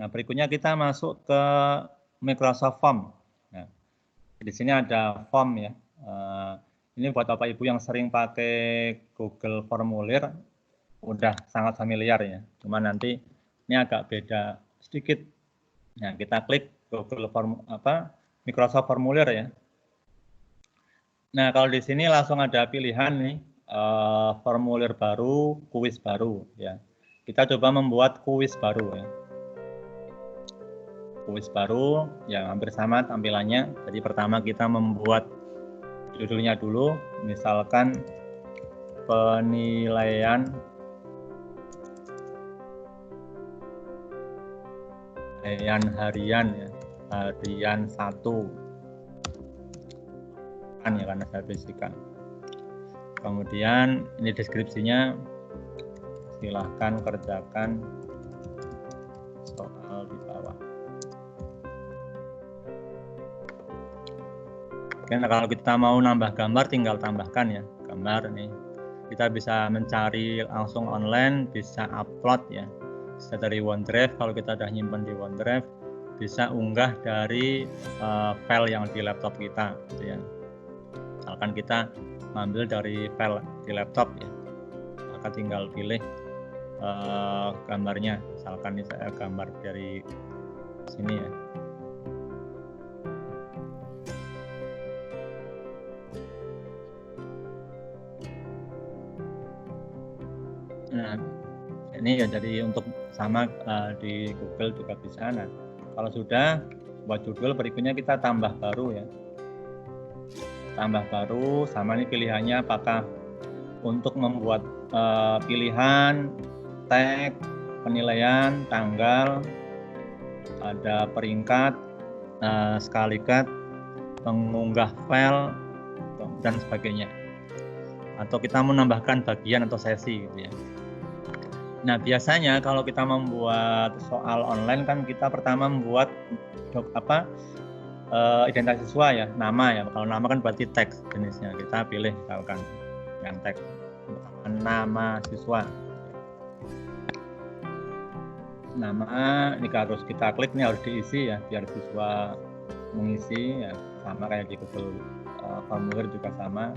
Nah, berikutnya kita masuk ke Microsoft Form. Nah, di sini ada form ya. Ini buat Bapak Ibu yang sering pakai Google Formulir, udah sangat familiar ya. Cuma nanti ini agak beda sedikit. Nah, kita klik Google Form Microsoft Formulir ya. Nah, kalau di sini langsung ada pilihan nih, formulir baru, kuis baru ya. Kita coba membuat kuis baru ya. Kuis baru yang hampir sama tampilannya. Jadi pertama kita membuat judulnya dulu, misalkan penilaian harian ya, harian 1 kan ya, karena saya bisikan. Kemudian ini deskripsinya, silahkan kerjakan soal di bawah. Oke, nah kalau kita mau nambah gambar tinggal tambahkan ya, gambar nih. Kita bisa mencari langsung online, bisa upload ya, bisa dari OneDrive. Kalau kita udah nyimpen di OneDrive, bisa unggah dari file yang di laptop kita gitu ya. Misalkan kita ngambil dari file di laptop ya, maka tinggal pilih gambarnya. Misalkan ini saya gambar dari sini ya. Nah, ini ya, jadi untuk sama di Google juga bisa. Nah, kalau sudah buat judul, berikutnya kita tambah baru ya. Tambah baru, sama ini pilihannya apakah untuk membuat pilihan, tag, penilaian, tanggal, ada peringkat, sekali cut, mengunggah file, dan sebagainya. Atau kita menambahkan bagian atau sesi gitu ya. Nah, biasanya kalau kita membuat soal online kan kita pertama membuat identitas siswa ya, nama ya. Kalau nama kan berarti teks jenisnya. Kita pilih misalkan yang teks, nama siswa. Nama ini harus kita klik, ini harus diisi ya, biar siswa mengisi ya, sama kayak di Google Formulir juga sama.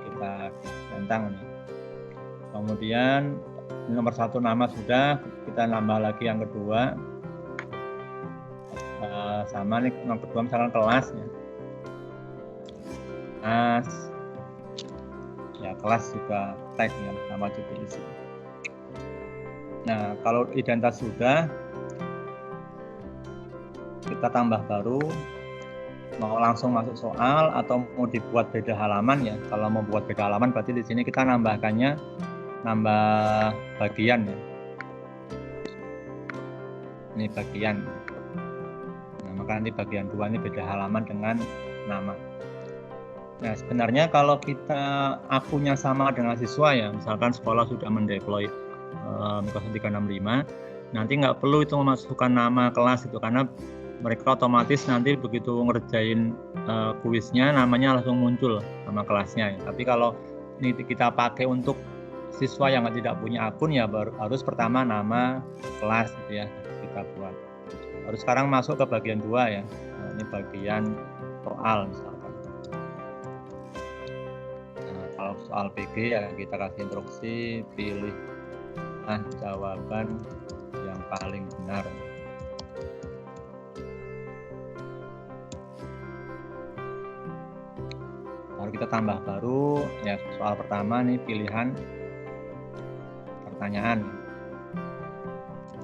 Kita centang nih. Kemudian nomor 1 nama sudah, kita nambah lagi yang kedua. Sama nih, yang kedua misalkan kelas ya. Kelas. Ya, kelas juga tag ya, sama juga diisi. Nah, kalau identitas sudah, kita tambah baru. Mau langsung masuk soal atau mau dibuat beda halaman ya. Kalau mau buat beda halaman berarti di sini kita nambahkannya nambah bagian ya. Ini bagian. Nah, maka nanti bagian 2 ini beda halaman dengan nama. Nah, sebenarnya kalau kita akunnya sama dengan siswa ya, misalkan sekolah sudah mendeploy Microsoft 365, nanti nggak perlu itu memasukkan nama kelas itu, karena mereka otomatis nanti begitu ngerjain kuisnya namanya langsung muncul nama kelasnya ya. Tapi kalau ini kita pakai untuk siswa yang tidak punya akun ya, harus pertama nama kelas gitu ya kita buat. Harus sekarang masuk ke bagian 2 ya. Nah, ini bagian soal misalkan. Nah, kalau soal PG ya kita kasih instruksi, pilih jawaban yang paling benar. Baru kita tambah baru ya, soal pertama nih pilihan pertanyaan.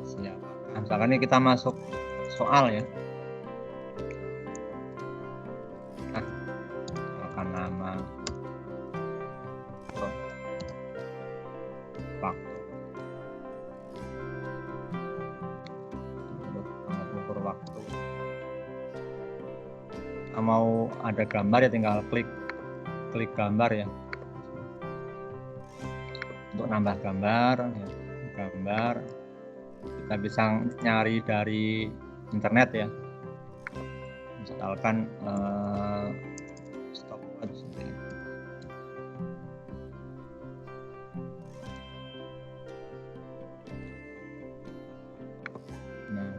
Siap. Nah, misalkan ini kita masuk soal ya. Nah, misalkan nama, waktu, ukur waktu. Kita mau ada gambar ya, tinggal klik gambar ya. Untuk nambah gambar ya, gambar kita bisa nyari dari internet ya, misalkan stopwatch ya.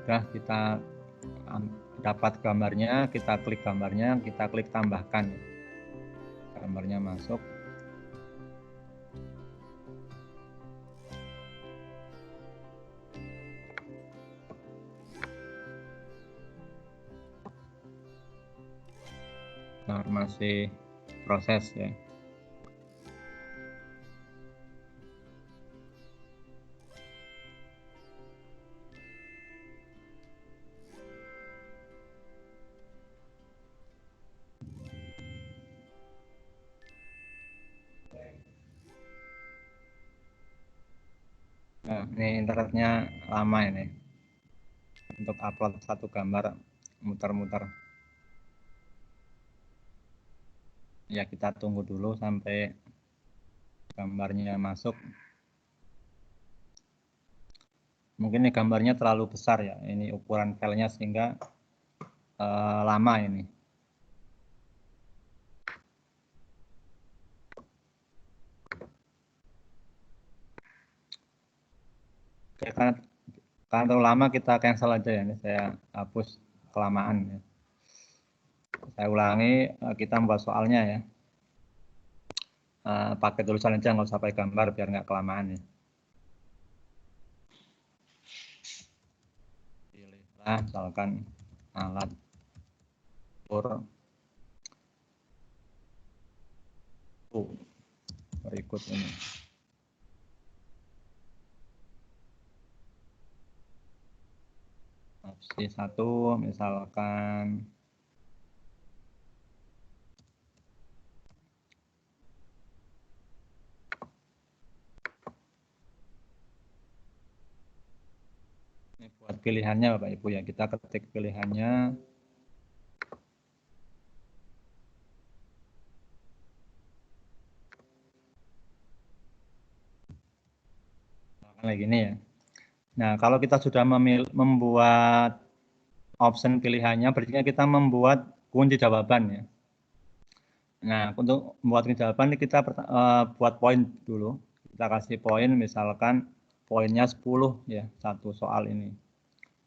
sudah kita dapat gambarnya, kita klik gambarnya, kita klik tambahkan. Gambarnya masuk. Nah, masih proses ya. Nah, ini internetnya lama ini untuk upload satu gambar, muter-muter. Ya, kita tunggu dulu sampai gambarnya masuk. Mungkin ini gambarnya terlalu besar ya, ini ukuran filenya sehingga lama ini. Karena terlalu lama kita cancel aja ya, ini saya hapus kelamaan ya. Saya ulangi, kita membuat soalnya ya. Pakai tulisan aja, nggak usah pakai gambar biar nggak kelamaan ya. Pilihlah misalkan alat ukur berikut ini. Opsi 1 misalkan ini buat pilihannya Bapak Ibu ya, kita ketik pilihannya. Kayak gini ya. Nah, kalau kita sudah membuat option pilihannya, berarti kita membuat kunci jawaban ya. Nah, untuk membuat kunci jawaban ini kita buat poin dulu. Kita kasih poin, misalkan poinnya 10 ya, satu soal ini.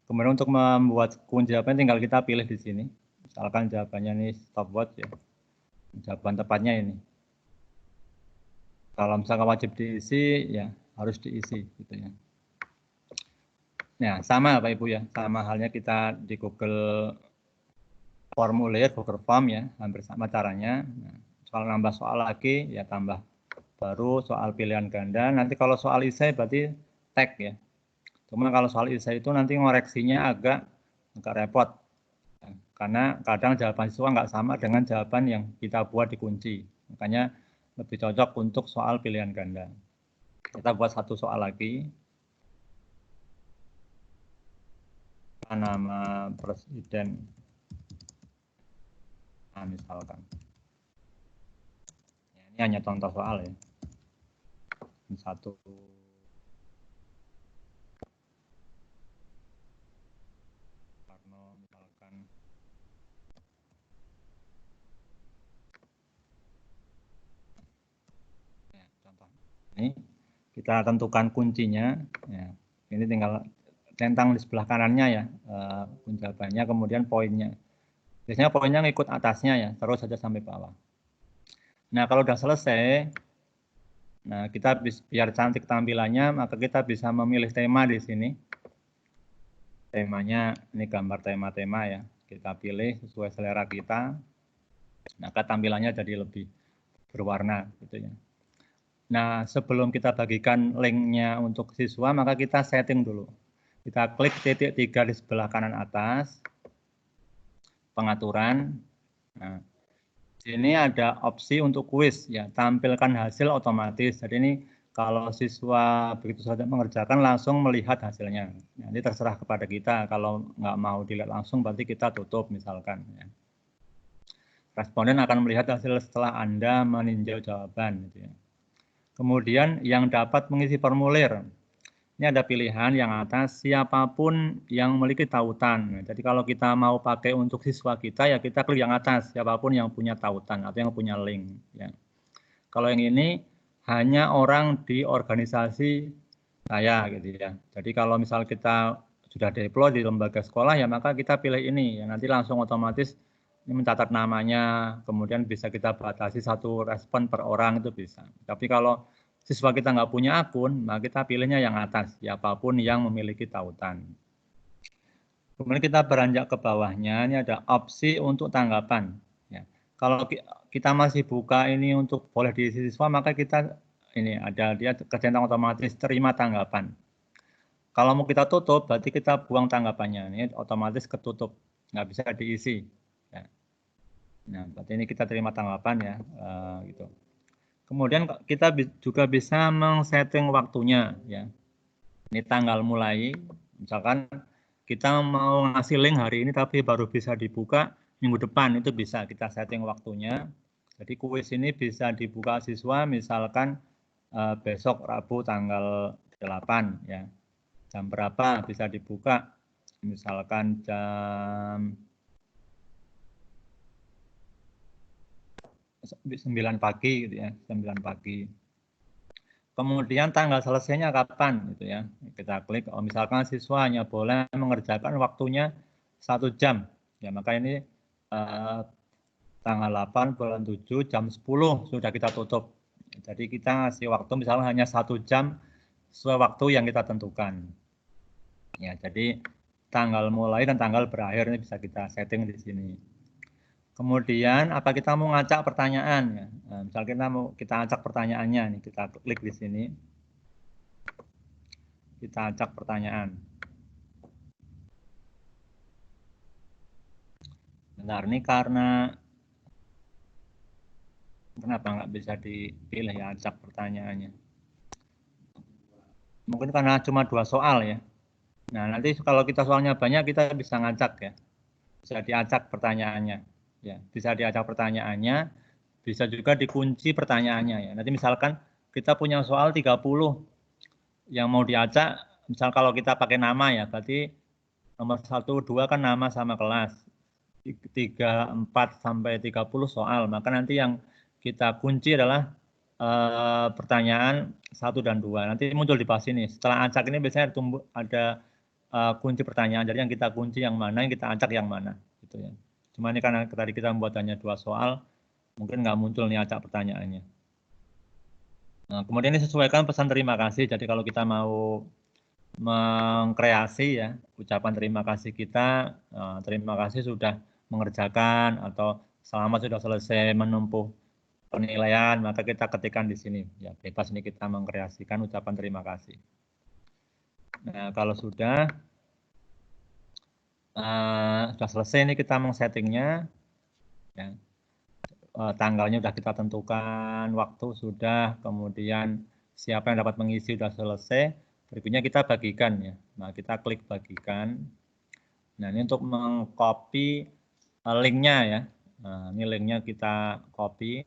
Kemudian untuk membuat kunci jawaban tinggal kita pilih di sini. Misalkan jawabannya ini stopwatch ya. Jawaban tepatnya ini. Kalau misalkan wajib diisi, ya harus diisi gitu ya. Nah, sama Bapak Ibu ya, sama halnya kita di Google formulir, Google Form ya, hampir sama caranya. Nah, soal nambah soal lagi, ya tambah baru soal pilihan ganda. Nanti kalau soal esai berarti tag ya. Cuma kalau soal esai itu nanti ngoreksinya agak repot. Karena kadang jawaban siswa nggak sama dengan jawaban yang kita buat di kunci. Makanya lebih cocok untuk soal pilihan ganda. Kita buat satu soal lagi. Nama presiden. Nah, misalkan. Ya, ini hanya contoh soal ya. Satu. Karena misalkan. Ya, contoh. Ini kita tentukan kuncinya. Ya, ini tinggal centang di sebelah kanannya ya, kunci jawabannya, kemudian poinnya. Biasanya poinnya ngikut atasnya ya, terus saja sampai bawah. Nah, kalau udah selesai, nah kita biar cantik tampilannya, maka kita bisa memilih tema di sini. Temanya ini gambar tema-tema ya, kita pilih sesuai selera kita, maka tampilannya jadi lebih berwarna gitu ya. Nah, sebelum kita bagikan linknya untuk siswa, maka kita setting dulu. Kita klik titik 3 di sebelah kanan atas, pengaturan. Nah, sini ada opsi untuk kuis ya, tampilkan hasil otomatis. Jadi ini kalau siswa begitu saja mengerjakan langsung melihat hasilnya. Nah, ini terserah kepada kita. Kalau nggak mau dilihat langsung, berarti kita tutup misalkan. Ya. Responden akan melihat hasil setelah Anda meninjau jawaban. Gitu ya. Kemudian yang dapat mengisi formulir. Ini ada pilihan yang atas, siapapun yang memiliki tautan. Nah, jadi kalau kita mau pakai untuk siswa kita, ya kita klik yang atas, siapapun yang punya tautan atau yang punya link. Ya. Kalau yang ini, hanya orang di organisasi saya gitu ya. Jadi kalau misal kita sudah deploy di lembaga sekolah, ya maka kita pilih ini, ya nanti langsung otomatis ini mencatat namanya, kemudian bisa kita batasi 1 respon per orang itu bisa. Tapi kalau siswa kita nggak punya akun, maka kita pilihnya yang atas, siapapun yang memiliki tautan. Kemudian kita beranjak ke bawahnya, ini ada opsi untuk tanggapan. Ya. Kalau kita masih buka ini untuk boleh diisi siswa, maka kita ini ada dia kecentang otomatis terima tanggapan. Kalau mau kita tutup, berarti kita buang tanggapannya. Ini otomatis ketutup, nggak bisa diisi. Ya. Nah, berarti ini kita terima tanggapan ya, gitu. Kemudian kita juga bisa men-setting waktunya, ya. Ini tanggal mulai, misalkan kita mau ngasih link hari ini, tapi baru bisa dibuka minggu depan, itu bisa kita setting waktunya. Jadi kuis ini bisa dibuka siswa, misalkan besok Rabu tanggal 8, ya. Jam berapa bisa dibuka, misalkan jam 9 pagi gitu ya, 9 pagi. Kemudian tanggal selesainya kapan gitu ya. Kita klik, misalkan siswa hanya boleh mengerjakan waktunya 1 jam. Ya, maka ini tanggal 8 bulan 7 jam 10 sudah kita tutup. Jadi kita ngasih waktu misalnya hanya 1 jam sesuai waktu yang kita tentukan. Ya, jadi tanggal mulai dan tanggal berakhir ini bisa kita setting di sini. Kemudian apa kita mau ngacak pertanyaan ya. Nah, misal kita acak pertanyaannya nih, kita klik di sini. Kita acak pertanyaan. Bentar, ini karena kenapa nggak bisa dipilih ya acak pertanyaannya? Mungkin karena cuma 2 soal ya. Nah, nanti kalau kita soalnya banyak, kita bisa ngacak ya. Bisa diacak pertanyaannya. Ya, bisa diacak pertanyaannya, bisa juga dikunci pertanyaannya ya. Nanti misalkan kita punya soal 30 yang mau diacak, misal kalau kita pakai nama ya, berarti nomor 1, 2 kan nama sama kelas. 3, 4 sampai 30 soal, maka nanti yang kita kunci adalah pertanyaan 1 dan 2. Nanti muncul di pas ini. Setelah acak ini biasanya ada kunci pertanyaan. Jadi yang kita kunci yang mana, yang kita acak yang mana, gitu ya. Cuma ini karena tadi kita membuat hanya 2 soal, mungkin nggak muncul nih acak pertanyaannya. Nah, kemudian ini sesuaikan pesan terima kasih. Jadi kalau kita mau mengkreasi ya ucapan terima kasih kita, terima kasih sudah mengerjakan atau selamat sudah selesai menempuh penilaian, maka kita ketikkan di sini ya, bebas ini kita mengkreasikan ucapan terima kasih. Nah, kalau sudah selesai ini kita mengsettingnya ya. Tanggalnya sudah kita tentukan, waktu sudah, kemudian siapa yang dapat mengisi sudah selesai. Berikutnya kita bagikan ya. Nah, kita klik bagikan. Nah, ini untuk mengcopy linknya ya. Nah, ini linknya kita copy.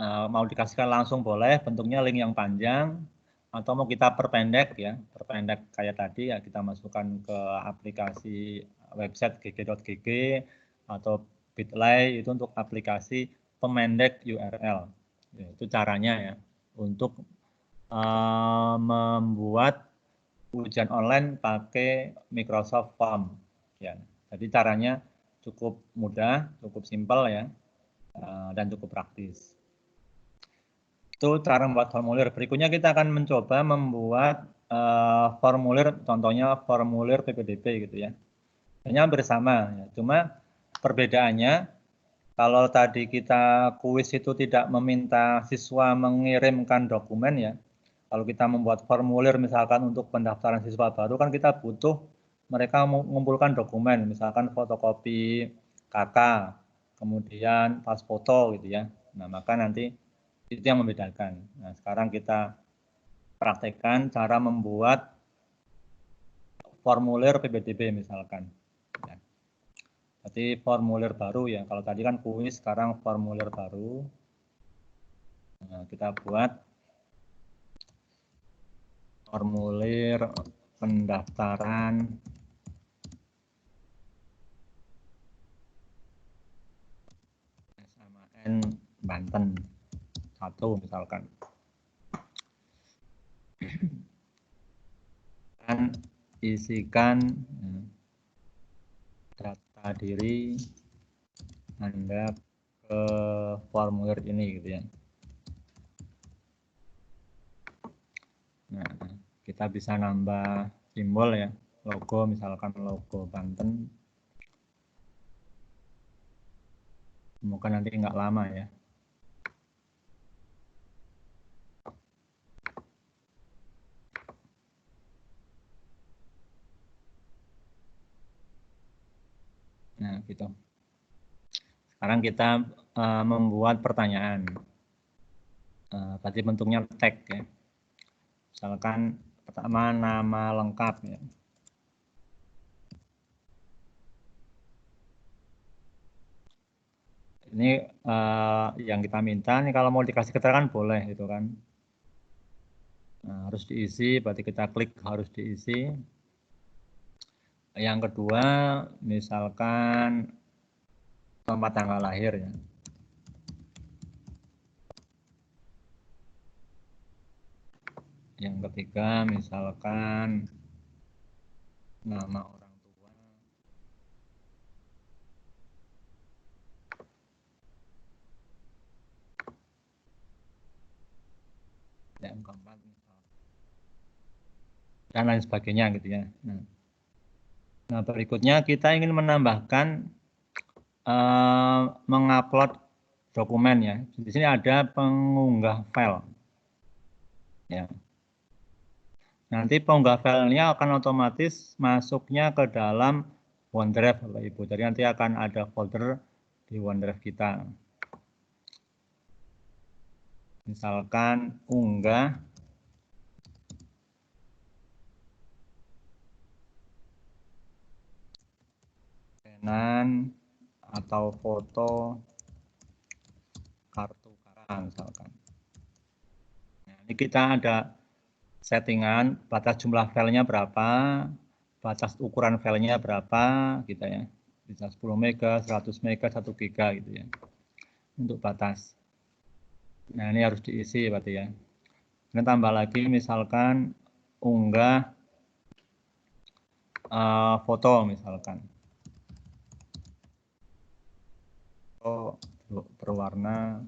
Mau dikasihkan langsung boleh, bentuknya link yang panjang, atau mau kita perpendek ya, perpendek kayak tadi ya, kita masukkan ke aplikasi website gg.gg atau Bitly, itu untuk aplikasi pemendek URL. Ya, itu caranya ya, untuk membuat ujian online pakai Microsoft Form. Ya, jadi caranya cukup mudah, cukup simpel ya, dan cukup praktis. Itu cara membuat formulir. Berikutnya kita akan mencoba membuat formulir, contohnya formulir PPDB gitu ya. Ini hampir sama, ya. Cuma perbedaannya kalau tadi kita kuis itu tidak meminta siswa mengirimkan dokumen ya. Kalau kita membuat formulir misalkan untuk pendaftaran siswa baru kan kita butuh mereka mengumpulkan dokumen, misalkan fotokopi KK, kemudian pas foto gitu ya. Nah, maka nanti itu yang membedakan. Nah, sekarang kita praktekkan cara membuat formulir PPDB misalkan. Ya. Jadi formulir baru ya. Kalau tadi kan kuis, sekarang formulir baru. Nah, kita buat formulir pendaftaran SMAN Banten 1 misalkan. Dan isikan data diri Anda ke formulir ini gitu ya. Nah, kita bisa nambah simbol ya, logo, misalkan logo Banten. Semoga nanti nggak lama ya. Nah, gitu. Sekarang kita membuat pertanyaan. Berarti bentuknya tag ya. Misalkan pertama nama lengkap ya. Ini yang kita minta nih, kalau mau dikasih keterangan boleh gitu kan. Nah, harus diisi, berarti kita klik harus diisi. Yang kedua, misalkan tempat tanggal lahir ya. Yang ketiga, misalkan nama orang tua. Yang keempat, dan lain sebagainya gitu ya. Nah, berikutnya kita ingin menambahkan mengupload dokumen ya. Di sini ada pengunggah file. Ya. Nanti pengunggah filenya akan otomatis masuknya ke dalam OneDrive, Bapak Ibu. Jadi nanti akan ada folder di OneDrive kita. Misalkan unggah scanan atau foto kartu KK misalkan. Nah, ini kita ada settingan batas jumlah filenya berapa, batas ukuran filenya berapa gitu ya. Bisa 10 mega, 100 mega, 1 giga gitu ya. Untuk batas. Nah, ini harus diisi berarti ya. Ini tambah lagi misalkan unggah foto misalkan. Foto berwarna.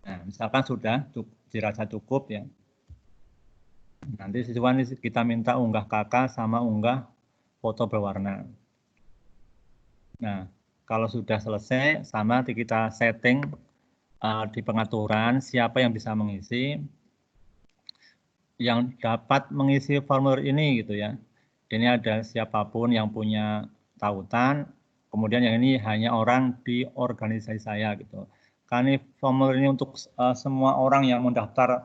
Nah, misalkan sudah dirasa cukup ya. Nanti siswa kita minta unggah kakak sama unggah foto berwarna. Nah, kalau sudah selesai, sama kita setting di pengaturan siapa yang bisa mengisi, yang dapat mengisi formulir ini gitu ya. Ini ada siapapun yang punya tautan, kemudian yang ini hanya orang di organisasi saya gitu. Karena formulir ini untuk semua orang yang mendaftar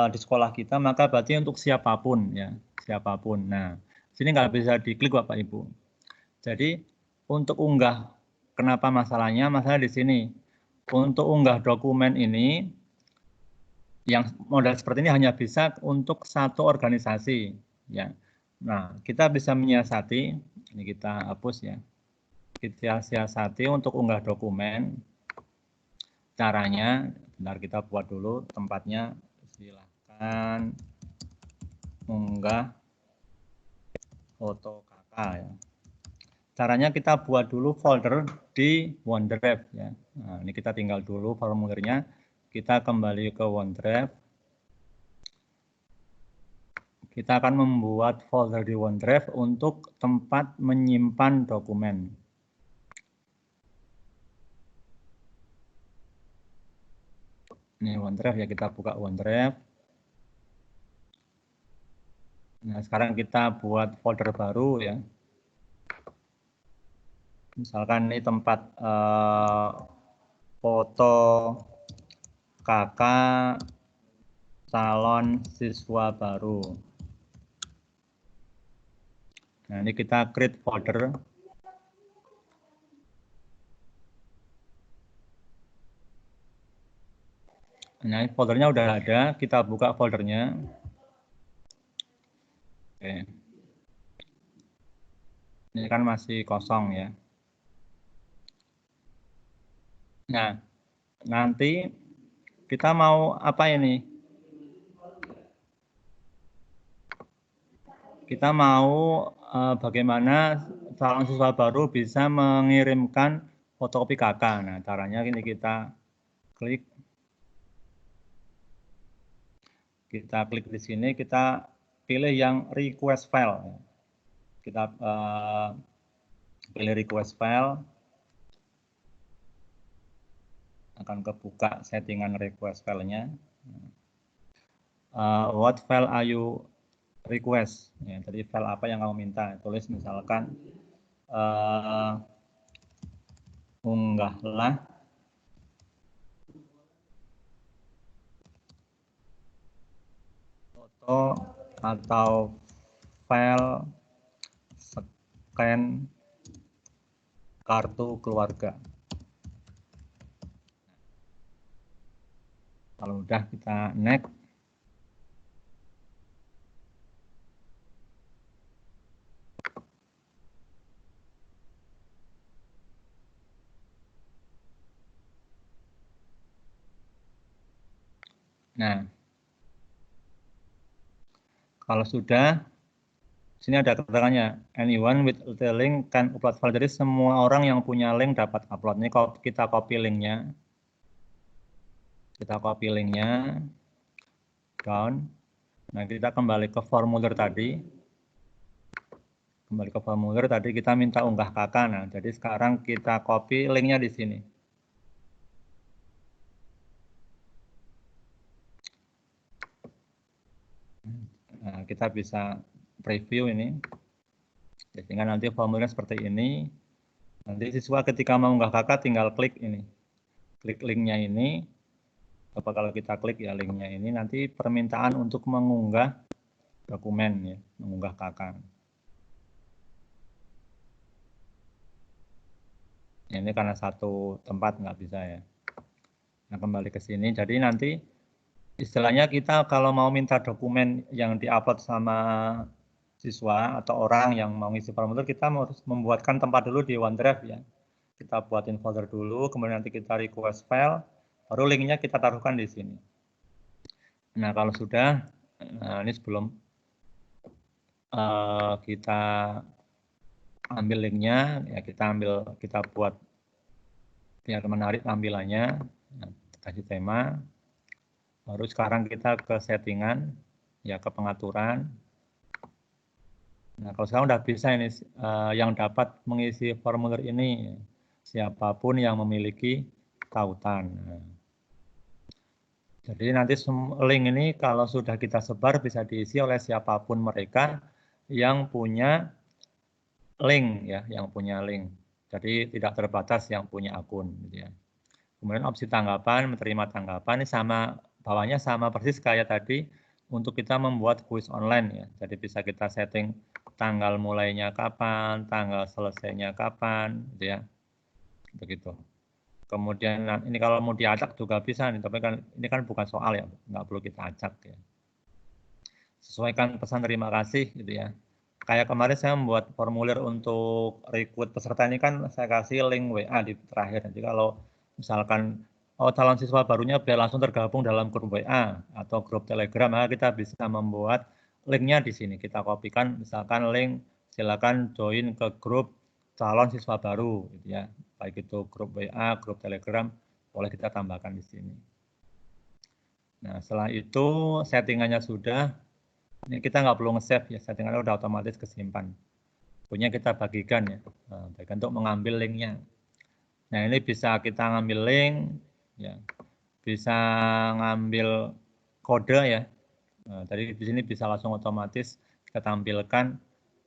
di sekolah kita, maka berarti untuk siapapun ya, siapapun. Nah, sini nggak bisa diklik Bapak Ibu. Jadi untuk unggah, kenapa masalahnya? Masalah di sini. Untuk unggah dokumen ini, yang model seperti ini hanya bisa untuk satu organisasi. Ya. Nah, kita bisa menyiasati, ini kita hapus ya. Kita siasati untuk unggah dokumen. Caranya, bentar kita buat dulu tempatnya. Silahkan unggah foto kakak ya. Caranya kita buat dulu folder di OneDrive ya. Nah, ini kita tinggal dulu formulirnya. Kita kembali ke OneDrive. Kita akan membuat folder di OneDrive untuk tempat menyimpan dokumen. Ini OneDrive ya, kita buka OneDrive. Nah, sekarang kita buat folder baru ya. Misalkan ini tempat foto kakak calon siswa baru. Nah, ini kita create folder. Nah, foldernya udah ada, kita buka foldernya. Oke. Ini kan masih kosong ya. Nah, nanti kita mau apa ini? kita mau bagaimana calon siswa baru bisa mengirimkan fotokopi KK. Nah, caranya ini kita klik di sini, kita pilih yang request file. Kita pilih request file, akan kebuka settingan request filenya. What file are you request? Ya, jadi file apa yang kamu minta? Tulis misalkan unggahlah foto atau file scan kartu keluarga. Kalau udah kita next. Nah, kalau sudah, sini ada keterangannya, anyone with the link can upload file. Jadi semua orang yang punya link dapat upload. Ini kita copy linknya. Kita copy linknya down. Nah, kita kembali ke formulir tadi. Kembali ke formulir tadi kita minta unggah KK. Nah, jadi sekarang kita copy linknya di sini. Nah, kita bisa preview ini. Sehingga nanti formulirnya seperti ini. Nanti siswa ketika mau unggah KK tinggal klik ini. Klik linknya ini. Coba kalau kita klik ya linknya ini, nanti permintaan untuk mengunggah dokumen ya, mengunggah KK. Ini karena satu tempat nggak bisa ya. Nah, kembali ke sini. Jadi nanti istilahnya kita kalau mau minta dokumen yang diupload sama siswa atau orang yang mau ngisi formulir, kita harus membuatkan tempat dulu di OneDrive ya. Kita buatin folder dulu, kemudian nanti kita request file, baru linknya kita taruhkan di sini. Nah, kalau sudah, nah ini sebelum kita ambil linknya, ya kita buat biar menarik tampilannya, nah, kasih tema, baru sekarang kita ke settingan, ya ke pengaturan. Nah, kalau sekarang udah bisa ini, yang dapat mengisi formulir ini, siapapun yang memiliki tautan. Nah, jadi nanti link ini kalau sudah kita sebar bisa diisi oleh siapapun mereka yang punya link ya, yang punya link. Jadi tidak terbatas yang punya akun gitu ya. Kemudian opsi tanggapan, menerima tanggapan ini sama bawahnya sama persis kayak tadi untuk kita membuat kuis online ya. Jadi bisa kita setting tanggal mulainya kapan, tanggal selesainya kapan gitu ya. Begitu. Kemudian ini kalau mau diacak juga bisa nih, tapi kan ini kan bukan soal ya, nggak perlu kita acak ya. Sesuaikan pesan terima kasih gitu ya. Kayak kemarin saya membuat formulir untuk rekrut peserta ini kan saya kasih link WA di terakhir. Jadi kalau misalkan calon siswa barunya biar langsung tergabung dalam grup WA atau grup Telegram, maka kita bisa membuat linknya di sini. Kita kopikan misalkan link silakan join ke grup calon siswa baru gitu ya. Baik itu grup WA, grup Telegram, boleh kita tambahkan di sini. Nah, setelah itu settingannya sudah, ini kita nggak perlu nge-save ya, settingannya udah otomatis kesimpan. Punya kita bagikan ya, bagikan untuk mengambil linknya. Nah, ini bisa kita ngambil link, ya, bisa ngambil kode ya. Nah, tadi di sini bisa langsung otomatis kita tampilkan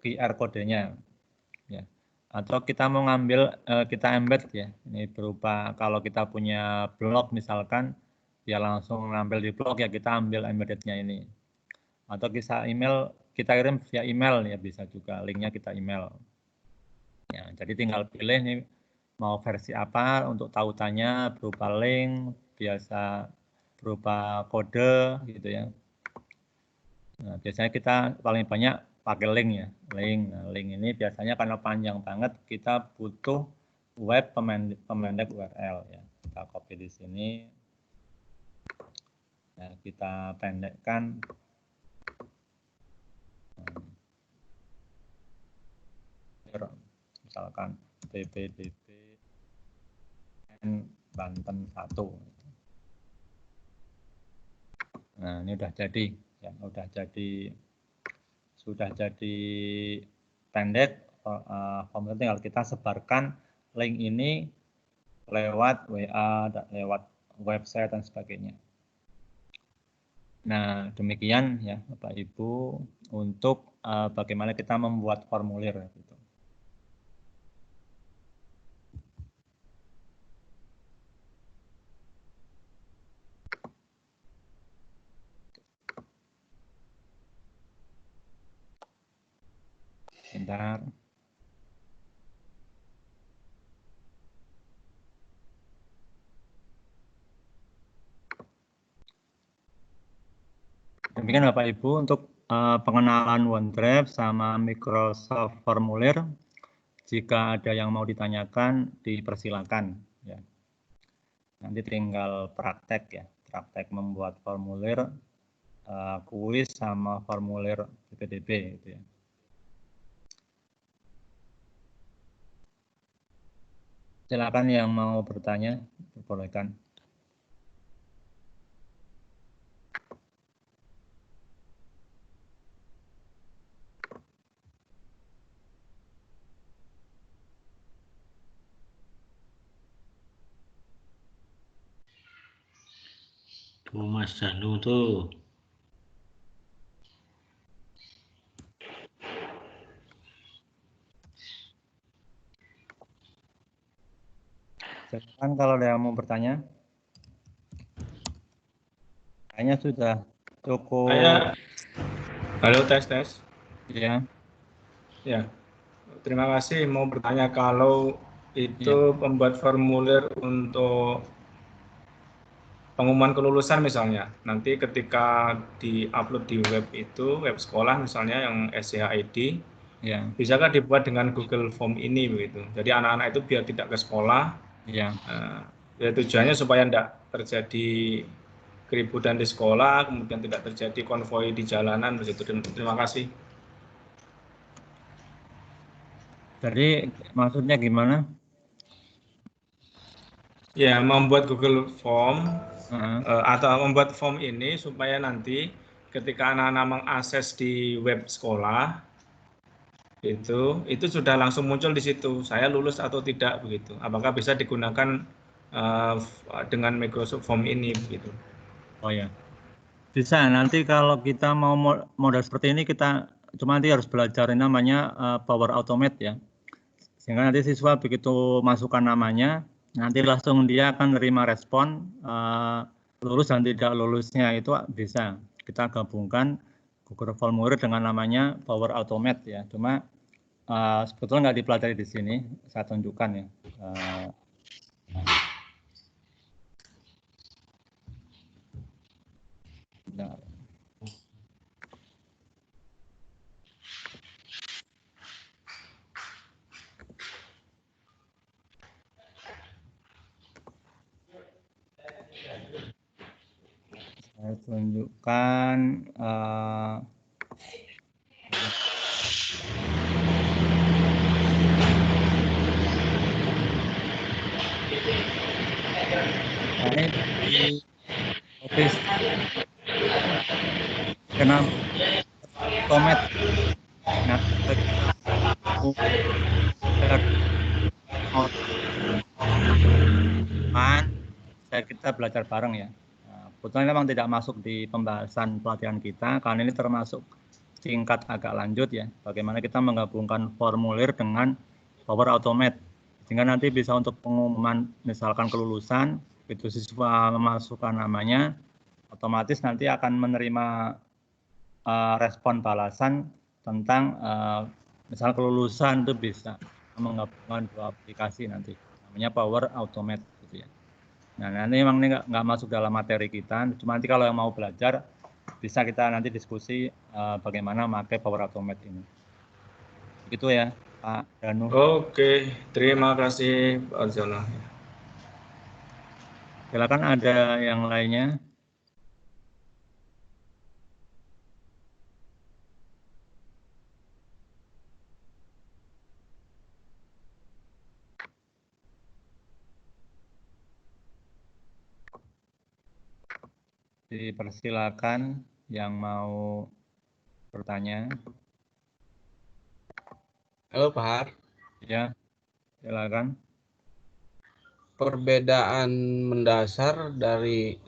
QR kodenya, ya. Atau kita mau ngambil, kita embed ya. Ini berupa kalau kita punya blog misalkan, ya langsung ngambil di blog ya kita ambil embeddednya ini. Atau bisa email, kita kirim via email ya bisa juga, linknya kita email. Ya, jadi tinggal pilih nih mau versi apa untuk tautannya berupa link, biasa berupa kode gitu ya. Nah, biasanya kita paling banyak pakai link ya, link. Nah, link ini biasanya karena panjang banget kita butuh web pemendek URL ya. Kita copy di sini. Nah, kita pendekkan. misalkan PPDB Banten 1. Nah, ini udah jadi ya, sudah jadi pendek. Formulir tinggal kita sebarkan link ini lewat WA, lewat website dan sebagainya. Nah, demikian ya Bapak Ibu untuk bagaimana kita membuat formulir gitu. Bentar. Demikian Bapak Ibu untuk pengenalan OneDrive sama Microsoft Formulir. Jika ada yang mau ditanyakan, dipersilakan ya. Nanti tinggal praktek ya, praktek membuat formulir, kuis sama formulir PPDB gitu ya. Silakan yang mau bertanya, diperbolehkan. Tuh Mas Danu tuh. Silakan kalau ada yang mau bertanya. Kayaknya sudah cukup. Halo, tes. Ya. Ya, terima kasih. Mau bertanya kalau itu Ya. membuat formulir untuk pengumuman kelulusan misalnya, nanti ketika di-upload di web itu, web sekolah misalnya yang SCHID, Ya. bisakah dibuat dengan Google Form ini begitu? Jadi anak-anak itu biar tidak ke sekolah, Ya. ya tujuannya supaya tidak terjadi keributan di sekolah, kemudian tidak terjadi konvoi di jalanan begitu. Terima kasih. Jadi maksudnya gimana? Ya, membuat Google Form Uh-huh. atau membuat form ini supaya nanti ketika anak-anak mengakses di web sekolah itu sudah langsung muncul di situ saya lulus atau tidak begitu. Apakah bisa digunakan dengan Microsoft Form ini begitu? Oh ya, bisa. Nanti kalau kita mau modal seperti ini, kita cuma nanti harus belajar namanya Power Automate ya. Sehingga nanti siswa begitu masukkan namanya, nanti langsung dia akan menerima respon lulus dan tidak lulusnya itu bisa. Kita gabungkan Google Formulir dengan namanya Power Automate ya. Cuma sebetulnya nggak dipelajari di sini, saya tunjukkan ya. Nah. Saya tunjukkan ini di Office kenal Komet. Nah, kita belajar bareng ya. Kebetulan memang tidak masuk di pembahasan pelatihan kita, karena ini termasuk tingkat agak lanjut ya. Bagaimana kita menggabungkan formulir dengan Power Automate, sehingga nanti bisa untuk pengumuman misalkan kelulusan, itu siswa memasukkan namanya, otomatis nanti akan menerima respon balasan tentang misal kelulusan itu bisa menggabungkan dua aplikasi nanti, namanya Power Automate gitu ya. Nah, nanti memang ini nggak masuk dalam materi kita, cuma nanti kalau yang mau belajar, bisa kita nanti diskusi bagaimana memakai Power Automate ini. Begitu ya, Pak Danu. Oke, terima kasih Pak Arjono. Silakan ada yang lainnya. Dipersilakan yang mau bertanya. Halo Pak Har. Ya, silakan. Perbedaan mendasar dari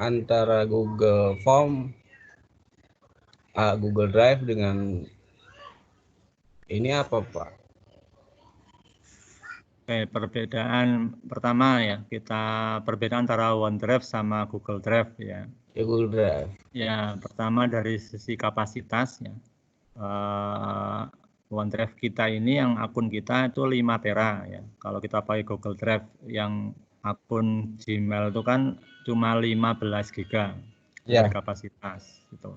antara Google Form, Google Drive dengan ini apa Pak? Oke, perbedaan pertama ya, kita perbedaan antara OneDrive sama Google Drive ya. Ya, Google Drive. Ya, pertama dari sisi kapasitas ya. OneDrive kita ini yang akun kita itu 5 tera ya. Kalau kita pakai Google Drive yang akun Gmail itu kan cuma 15 giga dari kapasitas gitu.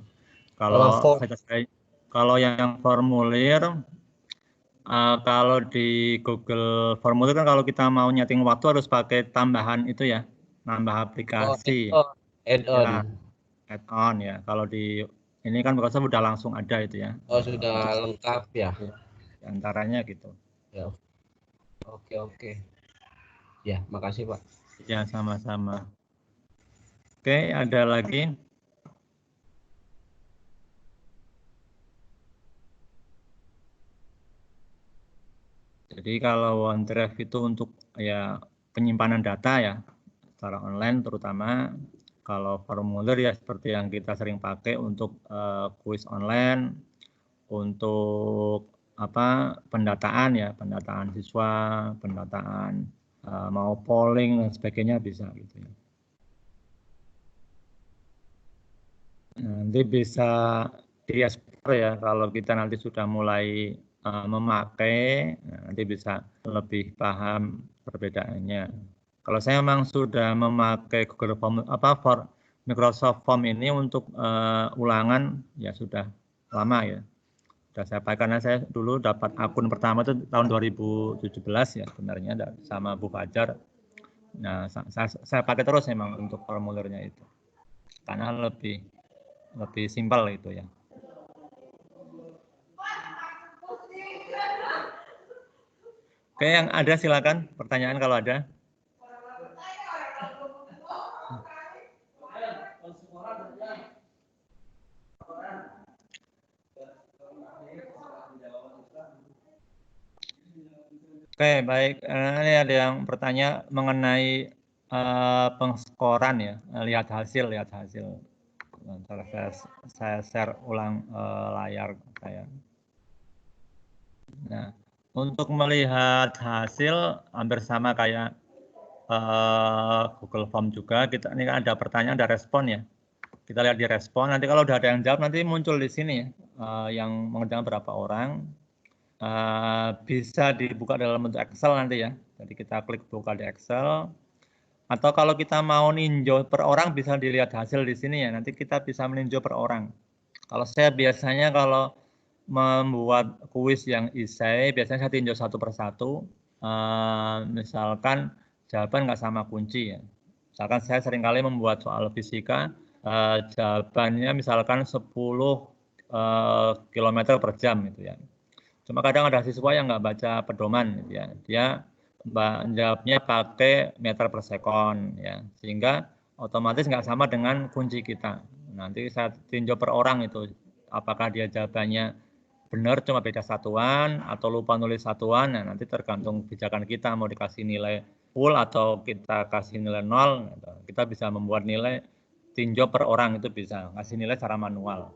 Kalau yang formulir kalau di Google Formulir kan kalau kita mau nyeting waktu harus pakai tambahan itu ya, nambah aplikasi. Add-on. Ya, add-on ya. Kalau di ini kan Microsoft udah langsung ada itu ya. Oh, sudah lengkap ya. Di antaranya gitu. Ya. Oke. Ya, makasih Pak. Ya, sama-sama. Oke, ada lagi? Jadi kalau OneDrive itu untuk ya penyimpanan data ya secara online terutama. Kalau formulir ya seperti yang kita sering pakai untuk kuis online, untuk pendataan ya, pendataan siswa, pendataan mau polling dan sebagainya bisa gitu ya. Nanti bisa diekspor ya kalau kita nanti sudah mulai memakai, nanti bisa lebih paham perbedaannya. Kalau saya memang sudah memakai Google Form Microsoft Form ini untuk ulangan ya sudah lama ya. Sudah saya pakai karena saya dulu dapat akun pertama itu tahun 2017 ya sebenarnya sama Bu Fajar. Nah, saya pakai terus memang untuk formulirnya itu. Karena lebih simpel itu ya. Oke, yang ada silakan pertanyaan kalau ada. Oke, baik. Ini ada yang bertanya mengenai pengskoran ya. Lihat hasil. Ntar saya share ulang layar saya. Nah, untuk melihat hasil hampir sama kayak Google Form juga. Ini kan ada pertanyaan, ada respon ya. Kita lihat di respon. Nanti kalau udah ada yang jawab nanti muncul di sini ya. Yang mengerjakan berapa orang. Bisa dibuka dalam bentuk Excel nanti ya. Jadi kita klik buka di Excel. Atau kalau kita mau ninjau per orang bisa dilihat hasil di sini ya. Nanti kita bisa meninjau per orang. Kalau saya biasanya kalau membuat kuis yang esai, biasanya saya tinjau satu persatu. Misalkan jawaban nggak sama kunci ya. Misalkan saya seringkali membuat soal fisika, jawabannya misalkan 10 km per jam gitu ya. Cuma kadang ada siswa yang nggak baca pedoman gitu ya. Dia jawabnya pakai meter per sekon ya, sehingga otomatis nggak sama dengan kunci kita. Nanti saya tinjau per orang itu apakah dia jawabannya benar cuma beda satuan atau lupa nulis satuan. Nah, nanti tergantung pijakan kita mau dikasih nilai full atau kita kasih nilai 0. Kita bisa membuat nilai tinjau per orang, itu bisa kasih nilai secara manual.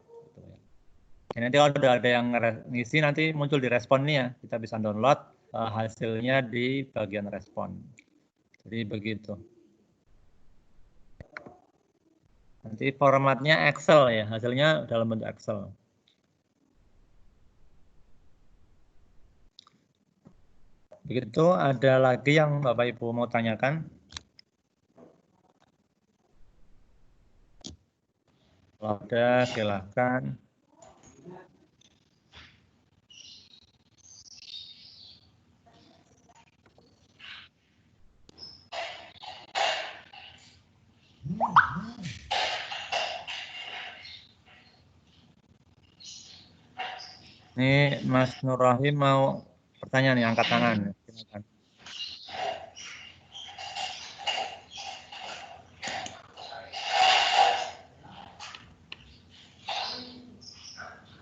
Nanti kalau udah ada yang ngisi nanti muncul di respon nih ya, kita bisa download hasilnya di bagian respon. Jadi begitu. Nanti formatnya Excel ya, hasilnya dalam bentuk Excel. Begitu, ada lagi yang Bapak Ibu mau tanyakan? Kalau ada, silakan. Ini Mas Nur Rahim mau pertanyaan nih, angkat tangan. Silakan.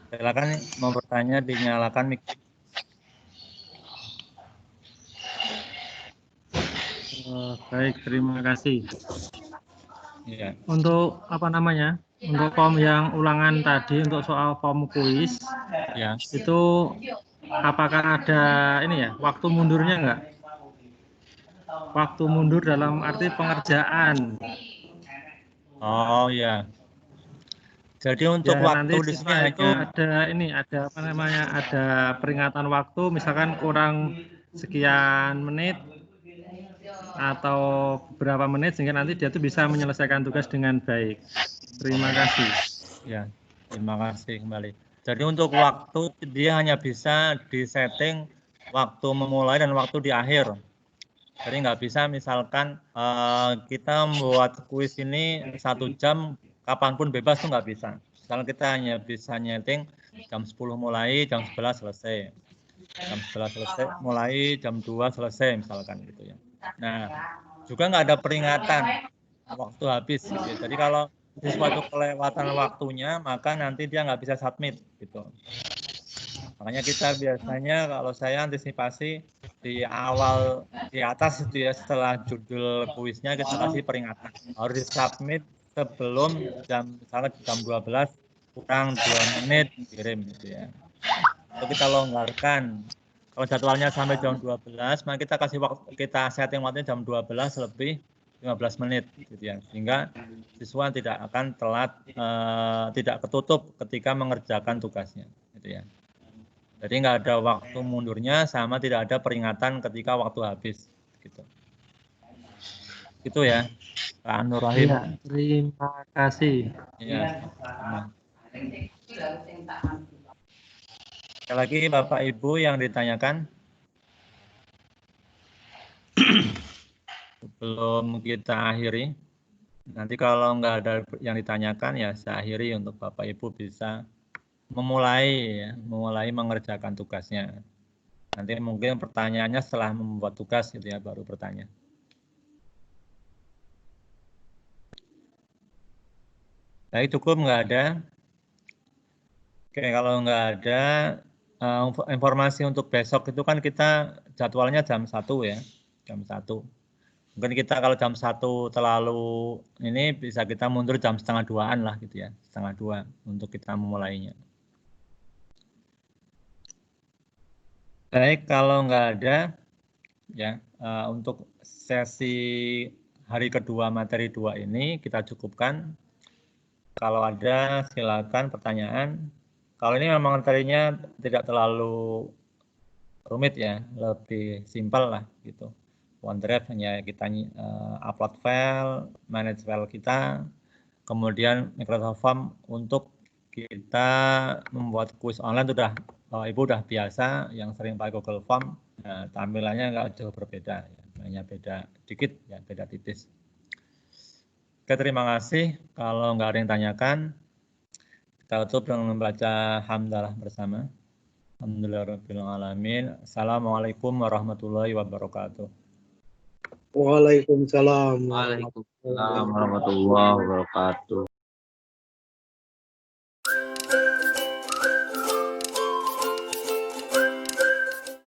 Silakan mau bertanya, dinyalakan mic. Baik, terima kasih. Iya. Untuk apa namanya? Untuk form yang ulangan tadi untuk soal form kuis Ya. itu apakah ada ini ya waktu mundurnya enggak? Waktu mundur dalam arti pengerjaan. Oh ya. Jadi untuk Ya, waktu nanti di sini siswa itu hanya ada apa namanya? Ada peringatan waktu, misalkan kurang sekian menit atau beberapa menit sehingga nanti dia tuh bisa menyelesaikan tugas dengan baik. Terima kasih. ya. Terima kasih kembali. Jadi untuk waktu dia hanya bisa disetting waktu memulai dan waktu di akhir. Jadi nggak bisa misalkan kita membuat kuis ini 1 jam kapanpun bebas tuh nggak bisa. Misalnya kita hanya bisa nyeting jam 10 mulai, jam 11 selesai. Jam 11 selesai, mulai jam 2 selesai misalkan gitu ya. Nah, juga nggak ada peringatan waktu habis. Gitu. Jadi kalau sesuatu kelewatan waktunya, maka nanti dia nggak bisa submit gitu. Makanya kita biasanya kalau saya antisipasi di awal di atas itu ya setelah judul kuisnya kita kasih peringatan harus disubmit sebelum misalnya jam 12 kurang 2 menit kirim gitu ya. Kalau kita longgarkan kalau jadwalnya sampai jam 12 maka kita kasih waktu, kita setting waktunya jam 12 lebih 15 menit gitu ya, sehingga siswa tidak akan telat tidak ketutup ketika mengerjakan tugasnya gitu ya. Jadi nggak ada waktu mundurnya sama tidak ada peringatan ketika waktu habis gitu. Itu ya, Pak Nur Rahim. Ya, terima kasih. Iya. Sekali lagi Bapak Ibu yang ditanyakan sebelum kita akhiri. Nanti kalau nggak ada yang ditanyakan ya saya akhiri untuk Bapak Ibu bisa memulai mengerjakan tugasnya. Nanti mungkin pertanyaannya setelah membuat tugas gitu ya baru bertanya. Baik, cukup nggak ada. Oke, kalau nggak ada informasi untuk besok itu kan kita jadwalnya jam 1 ya, jam 1. Mungkin kita kalau jam 1 terlalu ini bisa kita mundur jam 1:30-an lah gitu ya, 1:30 untuk kita memulainya. Baik, kalau nggak ada ya untuk sesi hari kedua materi 2 ini kita cukupkan. Kalau ada silakan pertanyaan. Kalau ini memang materinya tidak terlalu rumit ya, lebih simpel lah gitu. OneDrive hanya kita upload file, manage file kita, kemudian Microsoft Form untuk kita membuat kuis online sudah Ibu udah biasa yang sering pakai Google Form, nah, tampilannya nggak jauh berbeda, ya. Hanya beda dikit ya, beda tipis. Oke, terima kasih. Kalau nggak ada yang tanyakan, kita tutup dengan membaca hamdalah bersama. Alhamdulillahirrahmanirrahim. Assalamualaikum warahmatullahi wabarakatuh. Waalaikumsalam. Waalaikumsalam warahmatullahi wabarakatuh.